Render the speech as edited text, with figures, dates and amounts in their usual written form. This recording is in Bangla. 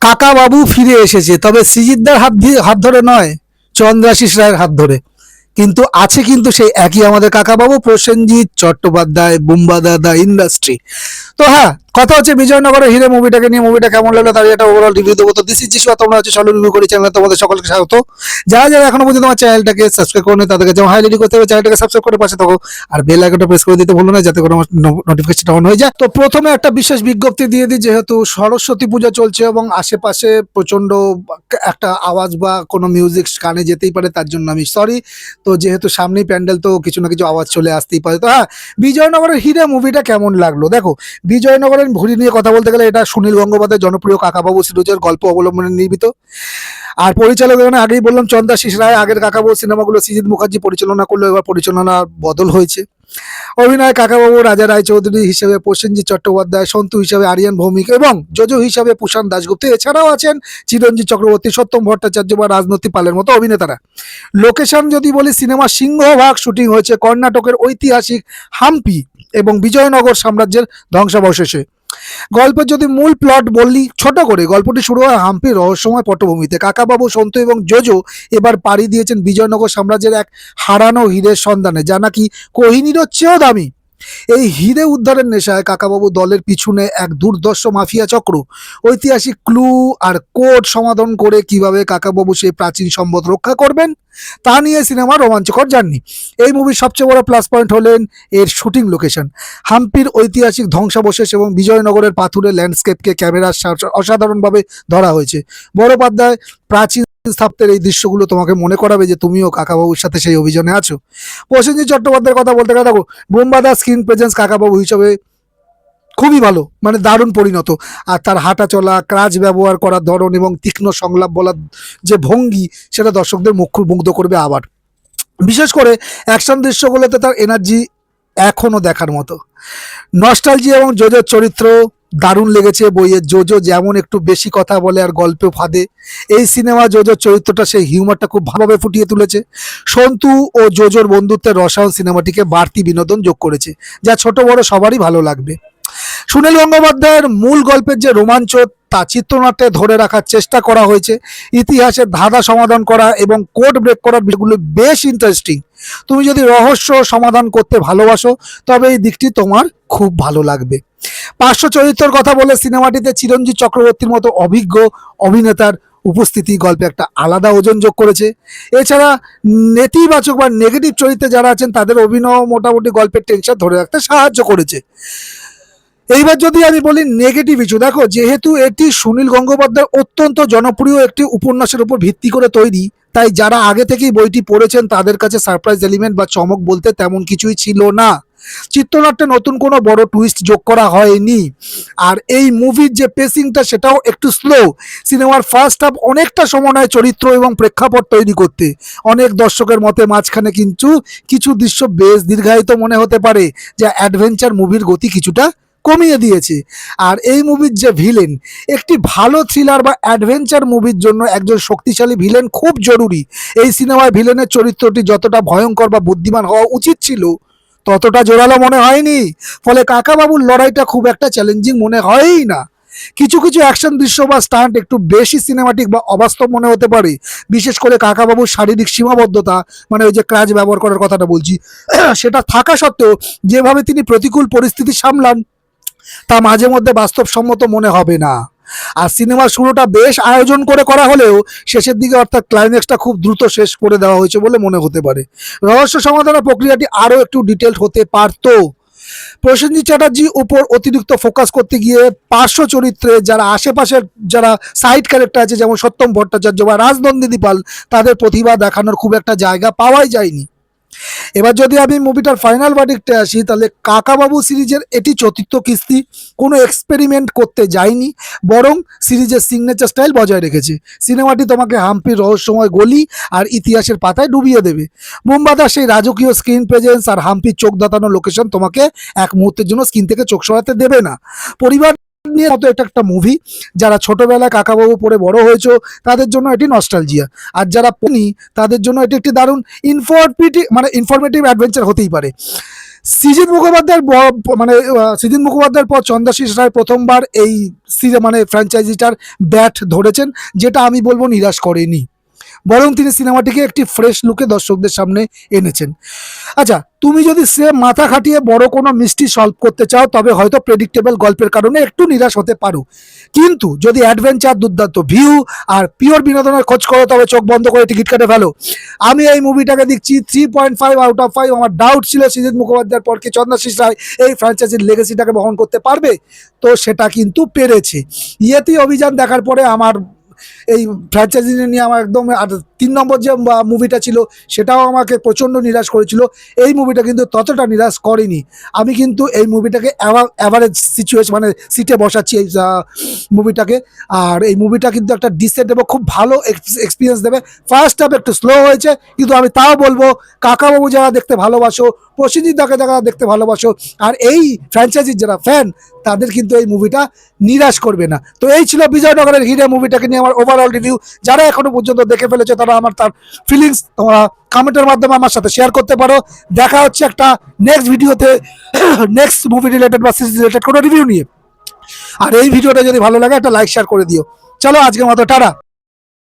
কাকা বাবু ফিরে এসেছে, তবে সৃজিতদার হাত ধরে নয়, চন্দ্রাশিস রায়ের হাত ধরে। কিন্তু আছে কিন্তু সেই একই আমাদের কাকাবাবু প্রসেনজিৎ চট্টোপাধ্যায়, বুম্বাদা দা ইন্ডাস্ট্রি। তো হ্যাঁ, কথা হচ্ছে বিজয়নগরের হিরে মুভিটাকে নিয়ে। মুভিটা কেমন লাগলো তার একটা ওভারঅল রিভিউ দেবো। তো দিস ইজ জিসু, তোমরা হচ্ছে সলো রিভিউ করি চ্যানেলে তোমাদের সকলকে স্বাগত। যারা যারা এখনো পর্যন্ত আমার চ্যানেলটাকে সাবস্ক্রাইব করে নেই তাদেরকে যেমন হাইলাইট করতে হবে, চ্যানেলটাকে সাবস্ক্রাইব করে পাশে থাকো, আর বেল আইকনটা প্রেস করে দিতে ভুলো না যাতে করে আমার নোটিফিকেশনটা অন হয়ে যায়। তো প্রথমে একটা বিশেষ বিজ্ঞপ্তি দিয়ে দিই, যেহেতু সরস্বতী পূজা চলছে এবং আশেপাশে প্রচন্ড একটা আওয়াজ বা কোনো মিউজিক কানে যেতেই পারে, তার জন্য আমি সরি। তো যেহেতু সামনেই প্যান্ডেল, তো কিছু না কিছু আওয়াজ চলে আসতেই পারে। তো হ্যাঁ, বিজয়নগরের হিরে মুভিটা কেমন লাগলো দেখো। বিজয়নগরের ভুড়ি নিয়ে কথা বলতে গেলে এটা সুনীল গঙ্গোপাধ্যায়ের জনপ্রিয় কাকাবাবু সিরিজের গল্প অবলম্বনে নির্মিত। আর পরিচালক এখানে আগেই বললাম চন্দ্রাশিস রায়। আগের কাকাবাবু সিনেমাগুলো সৃজিত মুখার্জি পরিচালনা করলো, এবার পরিচালনা বদল হয়েছে। অভিনয় কাকাবাবু রাজা রায়চৌধুরী হিসেবে প্রসেনজিৎ চট্টোপাধ্যায়, সন্তু হিসেবে আরিয়ান ভৌমিক এবং যোজো হিসেবে প্রশান দাশগুপ্ত। এছাড়াও আছেন চিরঞ্জিত চক্রবর্তী, সত্যম ভট্টাচার্য বা রাজনৈতিক পালের মতো অভিনেতারা। লোকেশন যদি বলি, সিনেমা সিংহভাগ শুটিং হয়েছে কর্ণাটকের ঐতিহাসিক হাম্পি এবং বিজয়নগর সাম্রাজ্যের ধ্বংসাবশেষে। গল্পের যদি মূল প্লট বললি ছোট করে, গল্পটি শুরু হয় হাম্পির রহস্যময় পটভূমিতে। কাকাবাবু, সন্তু এবং যোজো এবার পাড়ি দিয়েছেন বিজয়নগর সাম্রাজ্যের এক হারানো হীরের সন্ধানে, যা নাকি কোহিনীরও চেয়েও দামি। এই হিরে উদ্ধারের নেশায় কাকাবাবু দলের পিছনে এক দুর্ধর্ষ মাফিয়া চক্র। ঐতিহাসিক ক্লু আর কোড সমাধান করে কিভাবে কাকাবাবু সেই প্রাচীন সম্পদ রক্ষা করবেন তা নিয়ে সিনেমার রোমাঞ্চকর জার্নি। এই মুভির সবচেয়ে বড় প্লাস পয়েন্ট হলেন এর শুটিং লোকেশন। হাম্পির ঐতিহাসিক ধ্বংসাবশেষ এবং বিজয়নগরের পাথুরে ল্যান্ডস্কেপকে ক্যামেরার অসাধারণভাবে ধরা হয়েছে। বড়োপাধ্যায় প্রাচীন স্থাপত্যের এই দৃশ্যগুলো তোমাকে মনে করাবে যে তুমিও কাকাবাবুর সাথে সেই অভিযানে আছো। প্রসেনজিৎ চট্টোপাধ্যায়ের কথা বলতে গেলে দেখো, বোম্বাদা স্ক্রিন প্রেজেন্স কাকাবাবু হিসেবে খুবই ভালো, মানে দারুণ পরিণত। আর তার হাঁটা চলা, ক্রাচ ব্যবহার করার ধরন এবং তীক্ষ্ণ সংলাপ বলার যে ভঙ্গি, সেটা দর্শকদের মুগ্ধ করবে। আবার বিশেষ করে অ্যাকশন দৃশ্যগুলোতে তার এনার্জি এখনো দেখার মতো। নস্টালজি এবং জোজোর চরিত্র দারুণ লেগেছে। বইয়ের জোজো যেমন একটু বেশি কথা বলে আর গল্পে ফাঁদে, এই সিনেমা জোজোর চরিত্রটা সেই হিউমারটা খুব ভালোভাবে ফুটিয়ে তুলেছে। সন্তু ও জোজোর বন্ধুত্বের রসায়ন সিনেমাটিকে বাড়তি বিনোদন যোগ করেছে, যা ছোট বড় সবারই ভালো লাগবে। সুনীল গঙ্গোপাধ্যায়ের মূল গল্পের যে রোমাঞ্চ তা চিত্রনাট্যে ধরে রাখার চেষ্টা করা হয়েছে। ইতিহাসের ধাঁধা সমাধান করা এবং কোড ব্রেক করার বিষয়গুলো বেশ ইন্টারেস্টিং। তুমি যদি রহস্য সমাধান করতে ভালোবাসো তবে এই দিকটি তোমার খুব ভালো লাগবে। পার্শ্ব চরিত্রের কথা বলে, সিনেমাটিতে চিরঞ্জিত চক্রবর্তীর মতো অভিজ্ঞ অভিনেতার উপস্থিতি গল্পে একটা আলাদা ওজন যোগ করেছে। এছাড়া নেতিবাচক বা নেগেটিভ চরিত্রে যারা আছেন তাদের অভিনয় মোটামুটি গল্পের টেনশন ধরে রাখতে সাহায্য করেছে। এইবার যদি আমি বলি নেগেটিভ ইস্যু, দেখো যেহেতু এটি সুনীল গঙ্গোপাধ্যায়ের অত্যন্ত জনপ্রিয় একটি উপন্যাসের উপর ভিত্তি করে তৈরি, তাই যারা আগে থেকেই বইটি পড়েছেন তাদের কাছে সারপ্রাইজ এলিমেন্ট বা চমক বলতে তেমন কিছুই ছিল না। চিত্রনাট্যে নতুন কোনো বড় টুইস্ট যোগ করা হয়নি। আর এই মুভির যে পেসিংটা সেটাও একটু স্লো। সিনেমার ফার্স্ট হাফ অনেকটা সময় নেয় চরিত্র এবং প্রেক্ষাপট তৈরি করতে। অনেক দর্শকের মতে মাঝখানে কিন্তু কিছু দৃশ্য বেশ দীর্ঘায়িত মনে হতে পারে, যা অ্যাডভেঞ্চার মুভির গতি কিছুটা কমিয়ে দিয়েছে। আর এই মুভির যে ভিলেন, একটি ভালো থ্রিলার বা অ্যাডভেঞ্চার মুভির জন্য একজন শক্তিশালী ভিলেন খুব জরুরি। এই সিনেমায় ভিলেনের চরিত্রটি যতটা ভয়ঙ্কর বা বুদ্ধিমান হওয়া উচিত ছিল ততটা জোরালো মনে হয়নি। ফলে কাকাবাবুর লড়াইটা খুব একটা চ্যালেঞ্জিং মনে হয়ই না। কিছু কিছু অ্যাকশন দৃশ্য বা স্টান্ট একটু বেশি সিনেমাটিক বা অবাস্তব মনে হতে পারে। বিশেষ করে কাকাবাবুর শারীরিক সীমাবদ্ধতা, মানে ওই যে ক্রাচ ব্যবহার করার কথাটা বলছি, সেটা থাকা সত্ত্বেও যেভাবে তিনি প্রতিকূল পরিস্থিতি সামলান তা মাঝে মধ্যে বাস্তবসম্মত মনে হবে না। আর সিনেমার শুরুটা বেশ আয়োজন করে করা হলেও শেষের দিকে অর্থাৎ ক্লাইম্যাক্সটা খুব দ্রুত শেষ করে দেওয়া হয়েছে বলে মনে হতে পারে। রহস্য সমাধানের প্রক্রিয়াটি আরও একটু ডিটেলড হতে পারত। প্রসেনজিৎ চ্যাটার্জির উপর অতিরিক্ত ফোকাস করতে গিয়ে পার্শ্ব চরিত্রে যারা আশেপাশের যারা সাইড ক্যারেক্টার আছে, যেমন সত্যম ভট্টাচার্য বা রাজনন্দিনী পাল, তাদের প্রতিভা দেখানোর খুব একটা জায়গা পাওয়াই যায়নি। এবার যদি আমি মুভিটার ফাইনাল ভার্ডিক্টে আসি, তাহলে কাকাবাবু সিরিজের এটি চতুর্থ কিস্তি। কোনো এক্সপেরিমেন্ট করতে যায়নি, বরং সিরিজের সিগনেচার স্টাইল বজায় রেখেছে। সিনেমাটি তোমাকে হাম্পির রহস্যময় গলি আর ইতিহাসের পাতায় ডুবিয়ে দেবে। বোম্বাদার সেই রাজকীয় স্ক্রিন প্রেজেন্স আর হাম্পির চোখ ধাঁধানো লোকেশন তোমাকে এক মুহূর্তের জন্য স্ক্রিন থেকে চোখ সরাতে দেবে না। পরিবার নিয়ে মতো এটা একটা মুভি। যারা ছোটবেলায় কাকাবাবু পড়ে বড় হয়েছে তাদের জন্য এটি নস্টালজিয়া, আর যারা পড়েনি তাদের জন্য এটি একটি দারুণ ইনফরমেটিভ অ্যাডভেঞ্চার হতেই পারে। সৃজিত মুখোপাধ্যায়ের সৃজিত মুখোপাধ্যায়ের পর চন্দ্রাশিস রায় প্রথমবার এই ফ্র্যাঞ্চাইজিটার ব্যাট ধরেছেন, যেটা আমি বলবো নিরাশ করেনি, বরং তিনি সিনেমাটিকে একটি ফ্রেশ লুকে দর্শকদের সামনে এনেছেন। আচ্ছা, তুমি যদি সে মাথা খাটিয়ে বড় কোনো মিস্ট্রি সলভ করতে চাও তবে হয়তো প্রেডিক্টেবল গল্পের কারণে একটু নিরাশ হতে পারো, কিন্তু যদি অ্যাডভেঞ্চার, দুর্দান্ত ভিউ আর পিওর বিনোদনের খোঁজ করো তবে চোখ বন্ধ করে টিকিট কেটে ফেলো। আমি এই মুভিটাকে দিচ্ছি 3.5 আউট অফ 5। আমার ডাউট ছিল সৃজিত মুখোপাধ্যায়ের পর কি চন্দ্রাশিস রায় এই ফ্র্যাঞ্চাইজির লেগেসিটাকে বহন করতে পারবে, তো সেটা কিন্তু পেরেছে। ইয়েতি অভিযান দেখার পরে আমার এই ফ্র্যাঞ্চাইজি নিয়ে আমার একদম, আর 3 নম্বর যে মুভিটা ছিল সেটাও আমাকে প্রচণ্ড নিরাশ করেছিল। এই মুভিটা কিন্তু ততটা নিরাশ করেনি। আমি কিন্তু এই মুভিটাকে অ্যাভারেজ সিচুয়েশন সিটে বসাচ্ছি এই মুভিটাকে। আর এই মুভিটা কিন্তু একটা ডিসেন্ট এবং খুব ভালো এক্সপিরিয়েন্স দেবে। ফার্স্ট হাফ একটু স্লো হয়েছে, কিন্তু আমি তাও বলবো কাকাবাবু যারা দেখতে ভালোবাসো, প্রসেনজিৎ দাকে যারা দেখতে ভালোবাসো, আর এই ফ্র্যাঞ্চাইজির যারা ফ্যান, তাদের কিন্তু এই মুভিটা নিরাশ করবে না। তো এই ছিল বিজয়নগরের হিরে মুভিটাকে নিয়ে আমার ওভারঅল রিভিউ। যারা এখনো পর্যন্ত দেখে ফেলেছে তারা তার ফিলিংস তোমরা কমেন্টের মাধ্যমে আমার সাথে শেয়ার করতে পারো। দেখা হচ্ছে একটা নেক্সট ভিডিওতে, নেক্সট মুভি রিলেটেড বা সিরিজ রিলেটেড কোনো রিভিউ নিয়ে। আর এই ভিডিওটা যদি ভালো লাগে একটা লাইক শেয়ার করে দিও। চলো আজকের মতো টাটা।